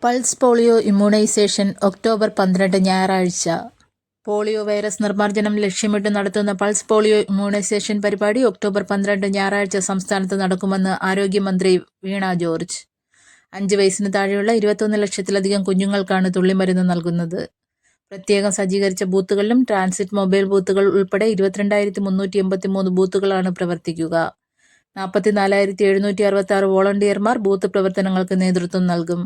Pulse polio immunisation October 12 ഞായറാഴ്ച. Polio virus നിർമ്മാർജ്ജനം ലക്ഷ്യമിട്ട് നടത്തുന്ന പൾസ് പോളിയോ ഇമ്മ്യൂണൈസേഷൻ പരിപാടി ഒക്ടോബർ 12 ഞായറാഴ്ച സംസ്ഥാനത്ത് നടക്കുമെന്ന് ആരോഗ്യമന്ത്രി വീണ ജോർജ്. 5 വയസ്സിന് താഴെയുള്ള 21 ലക്ഷത്തിലധികം കുഞ്ഞുങ്ങൾക്കാണ് തുള്ളിമരുന്ന് നൽകുന്നത്. പ്രത്യേകം സജ്ജീകരിച്ച ബൂത്തുകളിലും ട്രാൻസിറ്റ് മൊബൈൽ ബൂത്തുകൾ ഉൾപ്പെടെ 22,383 ബൂത്തുകളാണ് പ്രവർത്തിക്കുക. 44,766 വോളണ്ടിയർമാർ ബൂത്ത് പ്രവർത്തനങ്ങൾക്ക് നേതൃത്വം നൽകും.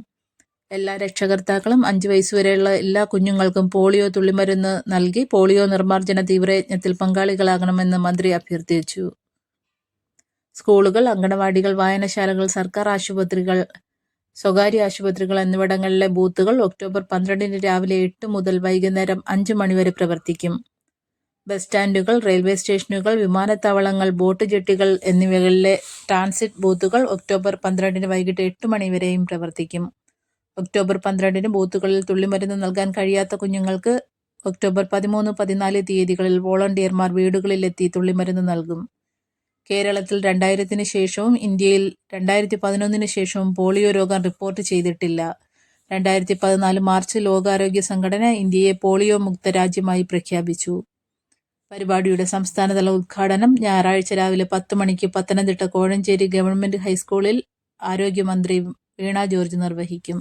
എല്ലാ രക്ഷകർത്താക്കളും 5 വയസ്സുവരെയുള്ള എല്ലാ കുഞ്ഞുങ്ങൾക്കും പോളിയോ തുള്ളിമരുന്ന് നൽകി പോളിയോ നിർമ്മാർജ്ജന തീവ്രയജ്ഞത്തിൽ പങ്കാളികളാകണമെന്ന് മന്ത്രി അഭ്യർത്ഥിച്ചു. സ്കൂളുകൾ, അങ്കണവാടികൾ, വായനശാലകൾ, സർക്കാർ ആശുപത്രികൾ, സ്വകാര്യ ആശുപത്രികൾ എന്നിവിടങ്ങളിലെ ബൂത്തുകൾ ഒക്ടോബർ 12 രാവിലെ 8 മുതൽ വൈകുന്നേരം 5 മണിവരെ പ്രവർത്തിക്കും. ബസ് സ്റ്റാൻഡുകൾ, റെയിൽവേ സ്റ്റേഷനുകൾ, വിമാനത്താവളങ്ങൾ, ബോട്ട് ജെട്ടികൾ എന്നിവകളിലെ ട്രാൻസിറ്റ് ബൂത്തുകൾ ഒക്ടോബർ 12 വൈകിട്ട് 8 മണിവരെയും പ്രവർത്തിക്കും. ഒക്ടോബർ 12 ബൂത്തുകളിൽ തുള്ളിമരുന്ന് നൽകാൻ കഴിയാത്ത കുഞ്ഞുങ്ങൾക്ക് ഒക്ടോബർ 13, 14 തീയതികളിൽ വോളണ്ടിയർമാർ വീടുകളിലെത്തി തുള്ളിമരുന്ന് നൽകും. കേരളത്തിൽ 2000-ന് ശേഷവും ഇന്ത്യയിൽ 2011-ന് ശേഷവും പോളിയോ രോഗം റിപ്പോർട്ട് ചെയ്തിട്ടില്ല. 2014 മാർച്ചിൽ ലോകാരോഗ്യ സംഘടന ഇന്ത്യയെ പോളിയോ മുക്ത രാജ്യമായി പ്രഖ്യാപിച്ചു. പരിപാടിയുടെ സംസ്ഥാനതല ഉദ്ഘാടനം ഞായറാഴ്ച രാവിലെ 10 മണിക്ക് പത്തനംതിട്ട കോഴഞ്ചേരി ഗവൺമെന്റ് ഹൈസ്കൂളിൽ ആരോഗ്യമന്ത്രി വീണ ജോർജ് നിർവഹിക്കും.